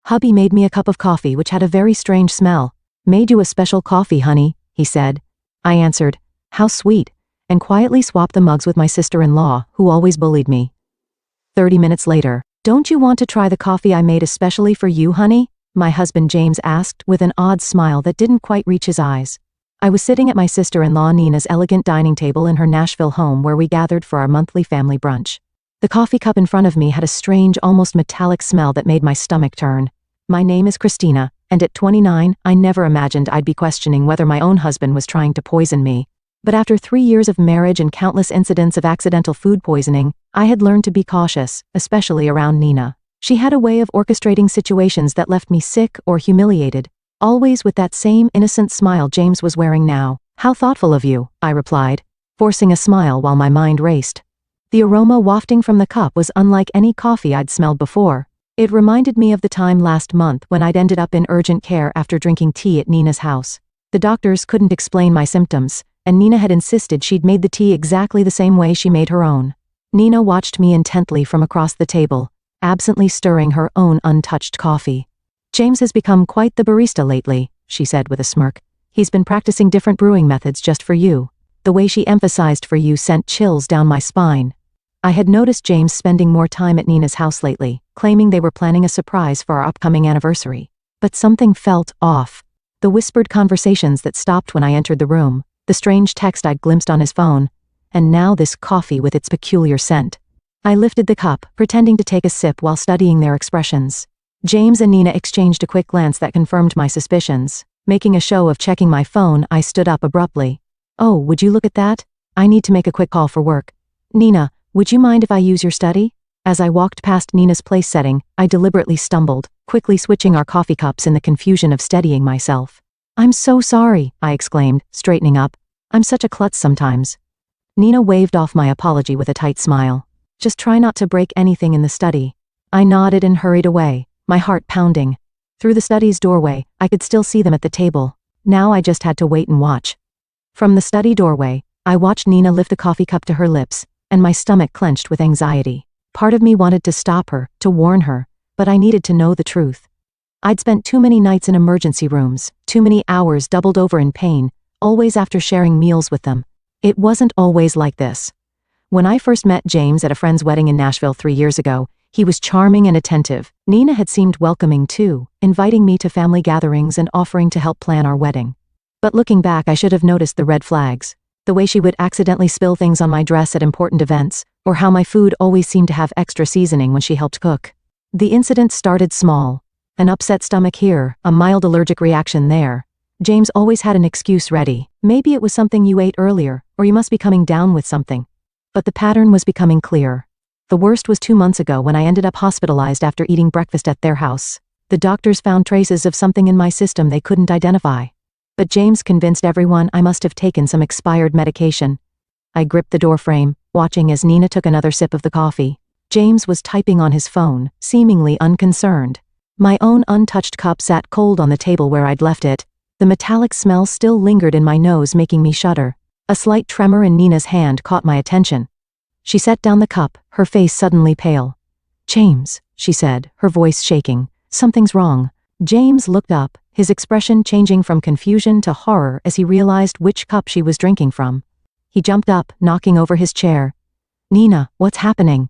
Hubby made me a cup of coffee which had a very strange smell. "Made you a special coffee, honey," he said. I answered, "How sweet," and quietly swapped the mugs with my sister-in-law, who always bullied me. 30 minutes later, "Don't you want to try the coffee I made especially for you, honey?" my husband James asked with an odd smile that didn't quite reach his eyes. I was sitting at my sister-in-law Nina's elegant dining table in her Nashville home where we gathered for our monthly family brunch. The coffee cup in front of me had a strange, almost metallic smell that made my stomach turn. My name is Christina, and at 29, I never imagined I'd be questioning whether my own husband was trying to poison me. But after 3 years of marriage and countless incidents of accidental food poisoning, I had learned to be cautious, especially around Nina. She had a way of orchestrating situations that left me sick or humiliated, always with that same innocent smile James was wearing now. "How thoughtful of you," I replied, forcing a smile while my mind raced. The aroma wafting from the cup was unlike any coffee I'd smelled before. It reminded me of the time last month when I'd ended up in urgent care after drinking tea at Nina's house. The doctors couldn't explain my symptoms, and Nina had insisted she'd made the tea exactly the same way she made her own. Nina watched me intently from across the table, absently stirring her own untouched coffee. "James has become quite the barista lately," she said with a smirk. "He's been practicing different brewing methods just for you." The way she emphasized "for you" sent chills down my spine. I had noticed James spending more time at Nina's house lately, claiming they were planning a surprise for our upcoming anniversary. But something felt off. The whispered conversations that stopped when I entered the room, the strange text I'd glimpsed on his phone, and now this coffee with its peculiar scent. I lifted the cup, pretending to take a sip while studying their expressions. James and Nina exchanged a quick glance that confirmed my suspicions. Making a show of checking my phone, I stood up abruptly. "Oh, would you look at that? I need to make a quick call for work. Nina, would you mind if I use your study?" As I walked past Nina's place setting, I deliberately stumbled, quickly switching our coffee cups in the confusion of steadying myself. "I'm so sorry," I exclaimed, straightening up. "I'm such a klutz sometimes." Nina waved off my apology with a tight smile. "Just try not to break anything in the study." I nodded and hurried away, my heart pounding. Through the study's doorway, I could still see them at the table. Now I just had to wait and watch. From the study doorway, I watched Nina lift the coffee cup to her lips, and my stomach clenched with anxiety. Part of me wanted to stop her, to warn her, but I needed to know the truth. I'd spent too many nights in emergency rooms, too many hours doubled over in pain, always after sharing meals with them. It wasn't always like this. When I first met James at a friend's wedding in Nashville 3 years ago, he was charming and attentive. Nina had seemed welcoming too, inviting me to family gatherings and offering to help plan our wedding. But looking back, I should have noticed the red flags. The way she would accidentally spill things on my dress at important events, or how my food always seemed to have extra seasoning when she helped cook. The incident started small. An upset stomach here, a mild allergic reaction there. James always had an excuse ready. "Maybe it was something you ate earlier, or you must be coming down with something." But the pattern was becoming clear. The worst was 2 months ago when I ended up hospitalized after eating breakfast at their house. The doctors found traces of something in my system they couldn't identify. But James convinced everyone I must have taken some expired medication. I gripped the doorframe, watching as Nina took another sip of the coffee. James was typing on his phone, seemingly unconcerned. My own untouched cup sat cold on the table where I'd left it. The metallic smell still lingered in my nose, making me shudder. A slight tremor in Nina's hand caught my attention. She set down the cup, her face suddenly pale. "James," she said, her voice shaking. "Something's wrong." James looked up, his expression changing from confusion to horror as he realized which cup she was drinking from. He jumped up, knocking over his chair. "Nina, what's happening?"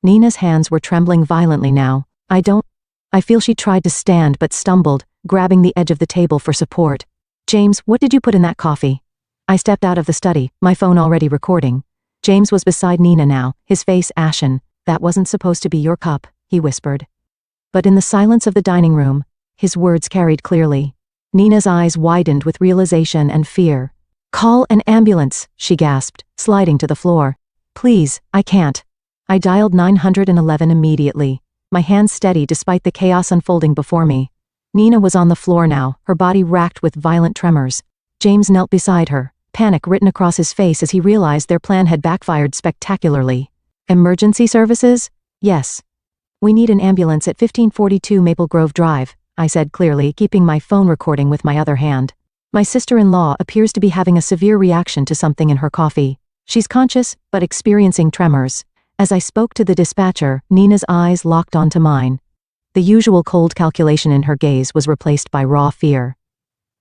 Nina's hands were trembling violently now. I feel she tried to stand but stumbled, grabbing the edge of the table for support. "James, what did you put in that coffee?" I stepped out of the study, my phone already recording. James was beside Nina now, his face ashen. "That wasn't supposed to be your cup," he whispered. But in the silence of the dining room, his words carried clearly. Nina's eyes widened with realization and fear. "Call an ambulance," she gasped, sliding to the floor. "Please, I can't." I dialed 911 immediately, my hands steady despite the chaos unfolding before me. Nina was on the floor now, her body racked with violent tremors. James knelt beside her, panic written across his face as he realized their plan had backfired spectacularly. "Emergency services?" "Yes. We need an ambulance at 1542 Maple Grove Drive," I said clearly, keeping my phone recording with my other hand. "My sister-in-law appears to be having a severe reaction to something in her coffee. She's conscious, but experiencing tremors." As I spoke to the dispatcher, Nina's eyes locked onto mine. The usual cold calculation in her gaze was replaced by raw fear.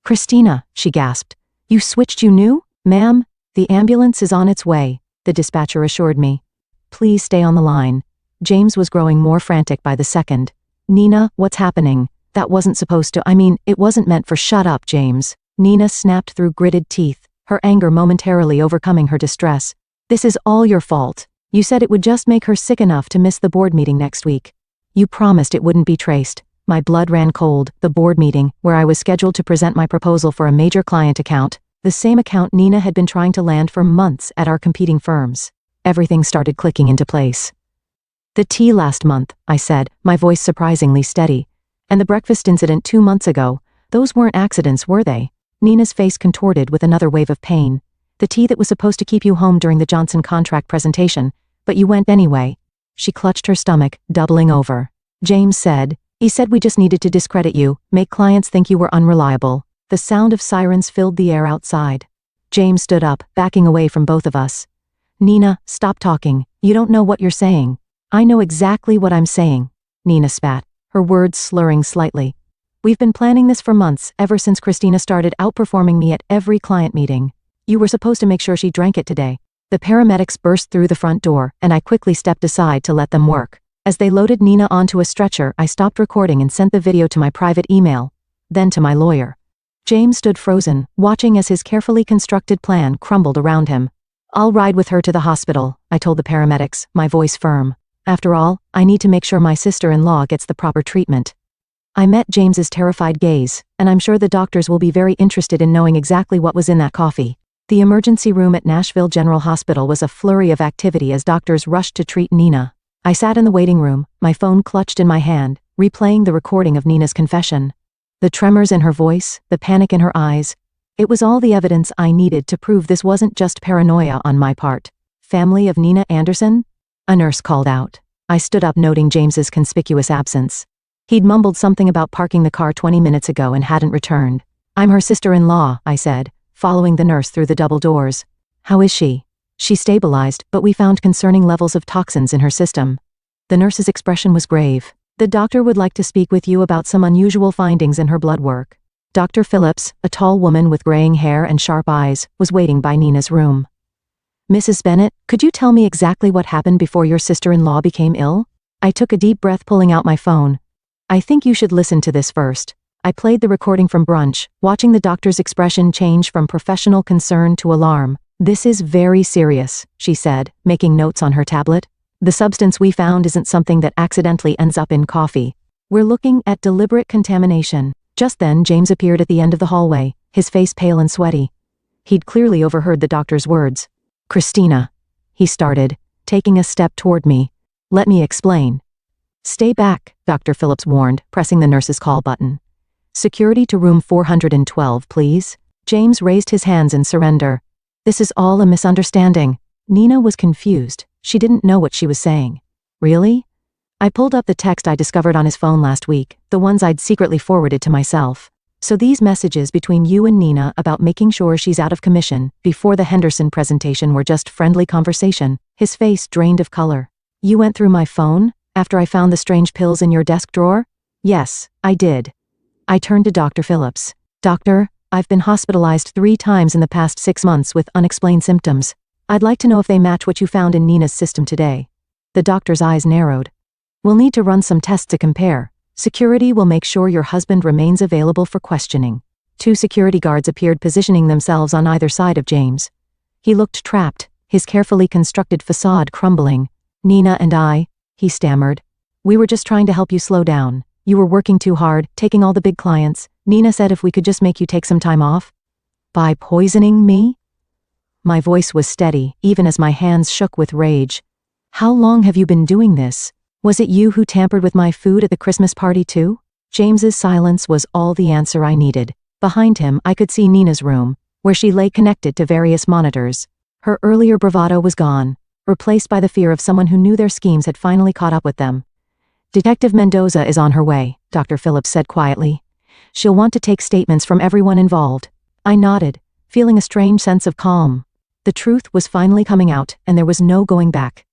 "Christina," she gasped. "You switched, you knew?" "Ma'am, the ambulance is on its way," the dispatcher assured me. "Please stay on the line." James was growing more frantic by the second. "Nina, what's happening? That wasn't supposed to, it wasn't meant for." "Shut up, James." Nina snapped through gritted teeth, her anger momentarily overcoming her distress. "This is all your fault. You said it would just make her sick enough to miss the board meeting next week. You promised it wouldn't be traced." My blood ran cold. The board meeting, where I was scheduled to present my proposal for a major client account, the same account Nina had been trying to land for months at our competing firms. Everything started clicking into place. "The tea last month," I said, my voice surprisingly steady. "And the breakfast incident 2 months ago, those weren't accidents, were they?" Nina's face contorted with another wave of pain. "The tea that was supposed to keep you home during the Johnson contract presentation, but you went anyway." She clutched her stomach, doubling over. "James said, he said we just needed to discredit you, make clients think you were unreliable." The sound of sirens filled the air outside. James stood up, backing away from both of us. "Nina, stop talking. You don't know what you're saying." "I know exactly what I'm saying," Nina spat, her words slurring slightly. "We've been planning this for months, ever since Christina started outperforming me at every client meeting. You were supposed to make sure she drank it today." The paramedics burst through the front door, and I quickly stepped aside to let them work. As they loaded Nina onto a stretcher, I stopped recording and sent the video to my private email, then to my lawyer. James stood frozen, watching as his carefully constructed plan crumbled around him. "I'll ride with her to the hospital," I told the paramedics, my voice firm. "After all, I need to make sure my sister-in-law gets the proper treatment." I met James's terrified gaze, and I'm sure the doctors will be very interested in knowing exactly what was in that coffee. The emergency room at Nashville General Hospital was a flurry of activity as doctors rushed to treat Nina. I sat in the waiting room, my phone clutched in my hand, replaying the recording of Nina's confession. The tremors in her voice, the panic in her eyes. It was all the evidence I needed to prove this wasn't just paranoia on my part. "Family of Nina Anderson?" a nurse called out. I stood up, noting James's conspicuous absence. He'd mumbled something about parking the car 20 minutes ago and hadn't returned. "I'm her sister-in-law," I said, following the nurse through the double doors. "How is she?" "She stabilized, but we found concerning levels of toxins in her system." The nurse's expression was grave. "The doctor would like to speak with you about some unusual findings in her blood work." Dr. Phillips, a tall woman with graying hair and sharp eyes, was waiting by Nina's room. "Mrs. Bennett, could you tell me exactly what happened before your sister-in-law became ill?" I took a deep breath, pulling out my phone. "I think you should listen to this first." I played the recording from brunch, watching the doctor's expression change from professional concern to alarm. "This is very serious," she said, making notes on her tablet. "The substance we found isn't something that accidentally ends up in coffee. We're looking at deliberate contamination." Just then James appeared at the end of the hallway, his face pale and sweaty. He'd clearly overheard the doctor's words. "Christina," he started, taking a step toward me. "Let me explain." "Stay back," Dr. Phillips warned, pressing the nurse's call button. "Security to room 412, please." James raised his hands in surrender. "This is all a misunderstanding." Nina was confused. She didn't know what she was saying. "Really?" I pulled up the text I discovered on his phone last week, the ones I'd secretly forwarded to myself. "So these messages between you and Nina about making sure she's out of commission before the Henderson presentation were just friendly conversation." His face drained of color. "You went through my phone after I found the strange pills in your desk drawer?" "Yes, I did." I turned to Dr. Phillips. "Doctor, I've been hospitalized 3 times in the past 6 months with unexplained symptoms. I'd like to know if they match what you found in Nina's system today." The doctor's eyes narrowed. "We'll need to run some tests to compare. Security will make sure your husband remains available for questioning." 2 security guards appeared, positioning themselves on either side of James. He looked trapped, his carefully constructed facade crumbling. "Nina and I," he stammered. "We were just trying to help you slow down. You were working too hard, taking all the big clients. Nina said if we could just make you take some time off." "By poisoning me?" My voice was steady, even as my hands shook with rage. "How long have you been doing this? Was it you who tampered with my food at the Christmas party too?" James's silence was all the answer I needed. Behind him, I could see Nina's room, where she lay connected to various monitors. Her earlier bravado was gone, replaced by the fear of someone who knew their schemes had finally caught up with them. "Detective Mendoza is on her way," Dr. Phillips said quietly. "She'll want to take statements from everyone involved." I nodded, feeling a strange sense of calm. The truth was finally coming out, and there was no going back.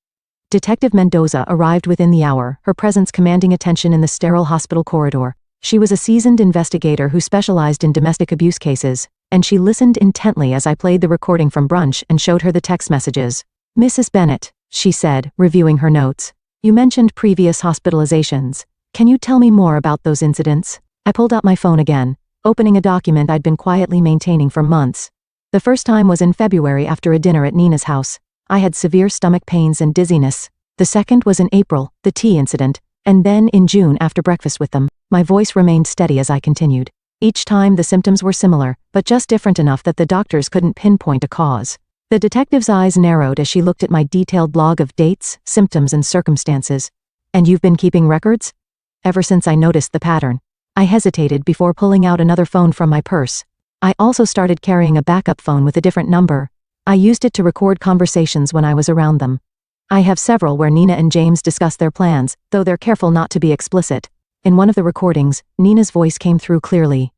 Detective Mendoza arrived within the hour, her presence commanding attention in the sterile hospital corridor. She was a seasoned investigator who specialized in domestic abuse cases, and she listened intently as I played the recording from brunch and showed her the text messages. "Mrs. Bennett," she said, reviewing her notes. "You mentioned previous hospitalizations. Can you tell me more about those incidents?" I pulled out my phone again, opening a document I'd been quietly maintaining for months. The first time was in February after a dinner at Nina's house. I had severe stomach pains and dizziness. The second was in April, the tea incident, and then in June after breakfast with them. My voice remained steady as I continued. Each time the symptoms were similar, but just different enough that the doctors couldn't pinpoint a cause. The detective's eyes narrowed as she looked at my detailed log of dates, symptoms, and circumstances. "And you've been keeping records?" "Ever since I noticed the pattern." I hesitated before pulling out another phone from my purse. I also started carrying a backup phone with a different number. I used it to record conversations when I was around them. I have several where Nina and James discuss their plans, though they're careful not to be explicit. In one of the recordings, Nina's voice came through clearly.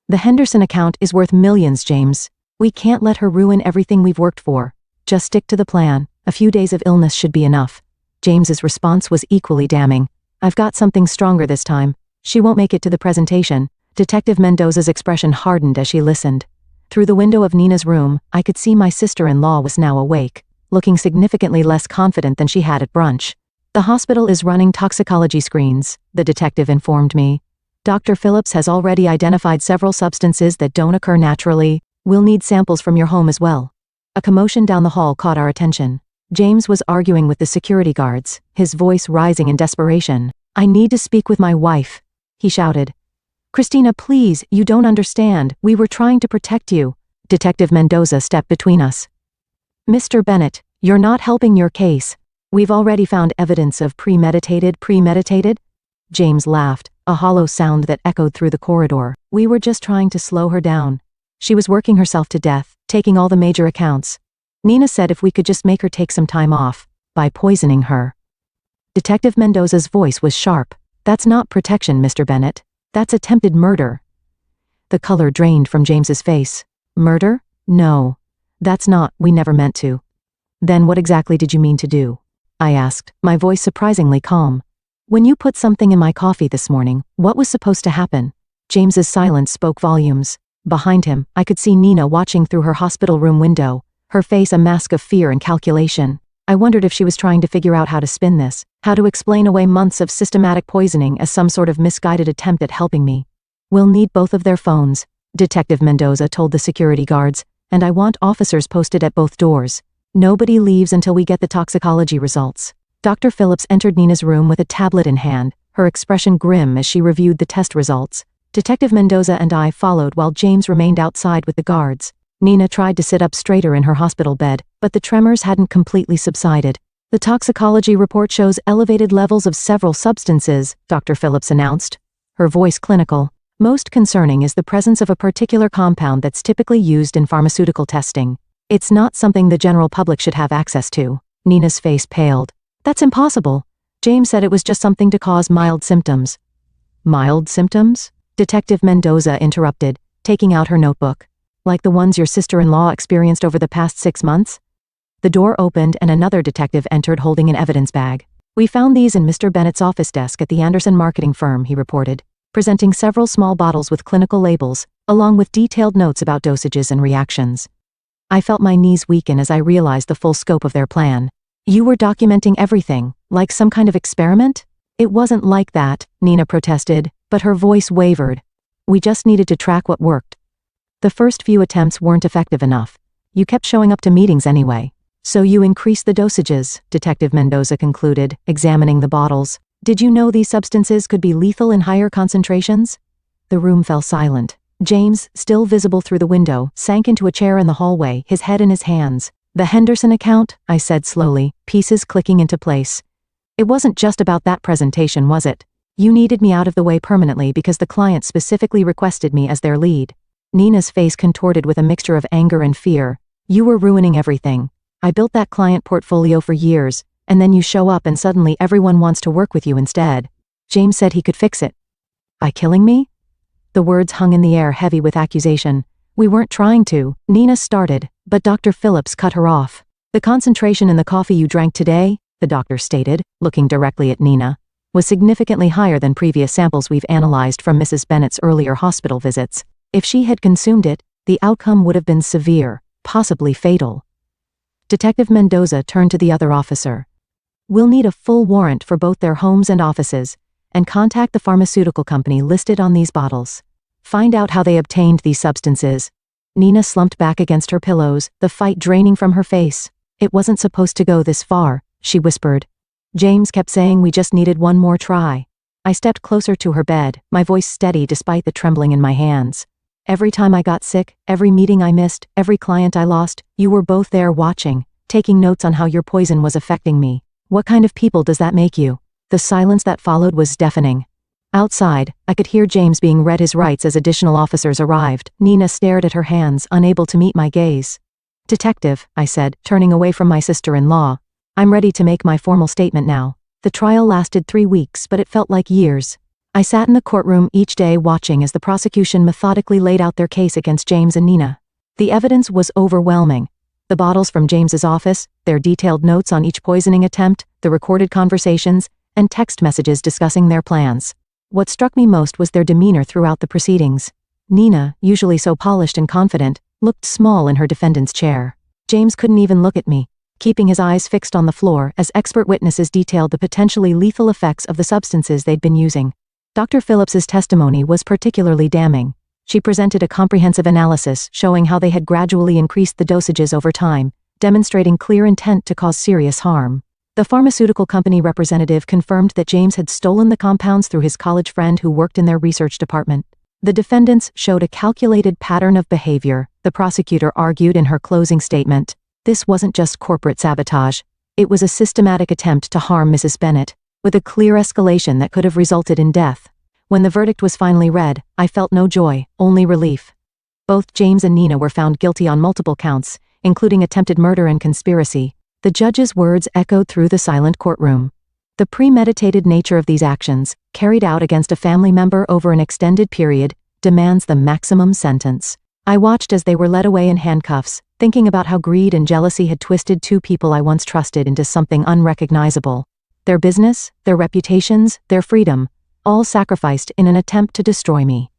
"The Henderson account is worth millions, James. We can't let her ruin everything we've worked for. Just stick to the plan. A few days of illness should be enough." James's response was equally damning. "I've got something stronger this time. She won't make it to the presentation." Detective Mendoza's expression hardened as she listened. Through the window of Nina's room, I could see my sister-in-law was now awake, looking significantly less confident than she had at brunch. "The hospital is running toxicology screens," the detective informed me. "Dr. Phillips has already identified several substances that don't occur naturally. We'll need samples from your home as well." A commotion down the hall caught our attention. James was arguing with the security guards, his voice rising in desperation. "I need to speak with my wife," he shouted. "Christina, please, you don't understand. We were trying to protect you." Detective Mendoza stepped between us. "Mr. Bennett, you're not helping your case. We've already found evidence of premeditated. James laughed, a hollow sound that echoed through the corridor. "We were just trying to slow her down. She was working herself to death, taking all the major accounts. Nina said if we could just make her take some time off, by poisoning her." Detective Mendoza's voice was sharp. "That's not protection, Mr. Bennett. That's attempted murder." The color drained from James's face. "Murder? No. That's not, we never meant to." "Then what exactly did you mean to do?" I asked, my voice surprisingly calm. "When you put something in my coffee this morning, what was supposed to happen?" James's silence spoke volumes. Behind him, I could see Nina watching through her hospital room window, her face a mask of fear and calculation. I wondered if she was trying to figure out how to spin this, how to explain away months of systematic poisoning as some sort of misguided attempt at helping me. "We'll need both of their phones," Detective Mendoza told the security guards, "and I want officers posted at both doors. Nobody leaves until we get the toxicology results." Dr. Phillips entered Nina's room with a tablet in hand, her expression grim as she reviewed the test results. Detective Mendoza and I followed while James remained outside with the guards. Nina tried to sit up straighter in her hospital bed, but the tremors hadn't completely subsided. "The toxicology report shows elevated levels of several substances," Dr. Phillips announced, her voice clinical. "Most concerning is the presence of a particular compound that's typically used in pharmaceutical testing. It's not something the general public should have access to." Nina's face paled. "That's impossible. James said it was just something to cause mild symptoms." "Mild symptoms?" Detective Mendoza interrupted, taking out her notebook. "Like the ones your sister-in-law experienced over the past 6 months?" The door opened and another detective entered holding an evidence bag. "We found these in Mr. Bennett's office desk at the Anderson marketing firm," he reported, presenting several small bottles with clinical labels, along with detailed notes about dosages and reactions. I felt my knees weaken as I realized the full scope of their plan. "You were documenting everything, like some kind of experiment?" "It wasn't like that," Nina protested, but her voice wavered. "We just needed to track what worked. The first few attempts weren't effective enough. You kept showing up to meetings anyway. So you increased the dosages," Detective Mendoza concluded, examining the bottles. "Did you know these substances could be lethal in higher concentrations?" The room fell silent. James, still visible through the window, sank into a chair in the hallway, his head in his hands. "The Henderson account?" I said slowly, pieces clicking into place. "It wasn't just about that presentation, was it? You needed me out of the way permanently because the client specifically requested me as their lead." Nina's face contorted with a mixture of anger and fear. "You were ruining everything. I built that client portfolio for years, and then you show up and suddenly everyone wants to work with you instead. James said he could fix it." "By killing me?" The words hung in the air heavy with accusation. "We weren't trying to," Nina started, but Dr. Phillips cut her off. "The concentration in the coffee you drank today, the doctor stated, looking directly at Nina, was significantly higher than previous samples we've analyzed from Mrs. Bennett's earlier hospital visits. If she had consumed it, the outcome would have been severe, possibly fatal. Detective Mendoza turned to the other officer. We'll need a full warrant for both their homes and offices, and contact the pharmaceutical company listed on these bottles. Find out how they obtained these substances. Nina slumped back against her pillows, the fight draining from her face. It wasn't supposed to go this far, she whispered. James kept saying we just needed one more try. I stepped closer to her bed, my voice steady despite the trembling in my hands. Every time I got sick, every meeting I missed, every client I lost, you were both there watching, taking notes on how your poison was affecting me. What kind of people does that make you? The silence that followed was deafening. Outside, I could hear James being read his rights as additional officers arrived. Nina stared at her hands, unable to meet my gaze. Detective, I said, turning away from my sister-in-law. I'm ready to make my formal statement now. The trial lasted 3 weeks, but it felt like years. I sat in the courtroom each day watching as the prosecution methodically laid out their case against James and Nina. The evidence was overwhelming. The bottles from James's office, their detailed notes on each poisoning attempt, the recorded conversations, and text messages discussing their plans. What struck me most was their demeanor throughout the proceedings. Nina, usually so polished and confident, looked small in her defendant's chair. James couldn't even look at me, keeping his eyes fixed on the floor as expert witnesses detailed the potentially lethal effects of the substances they'd been using. Dr. Phillips's testimony was particularly damning. She presented a comprehensive analysis showing how they had gradually increased the dosages over time, demonstrating clear intent to cause serious harm. The pharmaceutical company representative confirmed that James had stolen the compounds through his college friend who worked in their research department. The defendants showed a calculated pattern of behavior, the prosecutor argued in her closing statement. This wasn't just corporate sabotage. It was a systematic attempt to harm Mrs. Bennett, with a clear escalation that could have resulted in death. When the verdict was finally read, I felt no joy, only relief. Both James and Nina were found guilty on multiple counts, including attempted murder and conspiracy. The judge's words echoed through the silent courtroom. The premeditated nature of these actions, carried out against a family member over an extended period, demands the maximum sentence. I watched as they were led away in handcuffs, thinking about how greed and jealousy had twisted two people I once trusted into something unrecognizable. Their business, their reputations, their freedom, all sacrificed in an attempt to destroy me.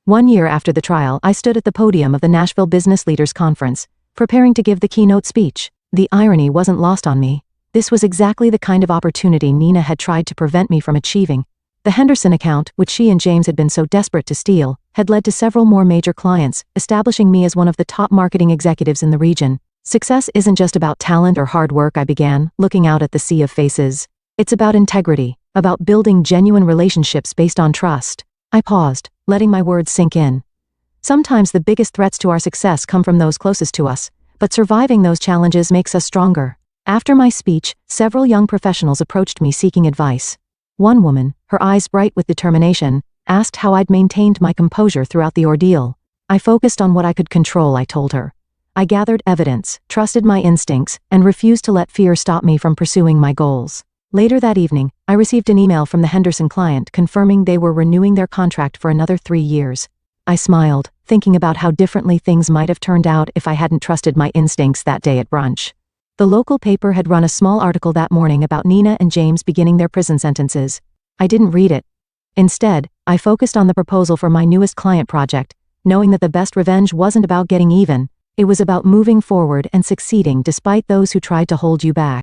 1 year after the trial, I stood at the podium of the Nashville Business Leaders Conference, preparing to give the keynote speech. The irony wasn't lost on me. This was exactly the kind of opportunity Nina had tried to prevent me from achieving. The Henderson account, which she and James had been so desperate to steal, had led to several more major clients, establishing me as one of the top marketing executives in the region. Success isn't just about talent or hard work, I began, looking out at the sea of faces. It's about integrity, about building genuine relationships based on trust. I paused, letting my words sink in. Sometimes the biggest threats to our success come from those closest to us, but surviving those challenges makes us stronger. After my speech, several young professionals approached me seeking advice. One woman, her eyes bright with determination, asked how I'd maintained my composure throughout the ordeal. I focused on what I could control, I told her. I gathered evidence, trusted my instincts, and refused to let fear stop me from pursuing my goals. Later that evening, I received an email from the Henderson client confirming they were renewing their contract for another 3 years. I smiled, thinking about how differently things might have turned out if I hadn't trusted my instincts that day at brunch. The local paper had run a small article that morning about Nina and James beginning their prison sentences. I didn't read it. Instead, I focused on the proposal for my newest client project, knowing that the best revenge wasn't about getting even. It was about moving forward and succeeding despite those who tried to hold you back.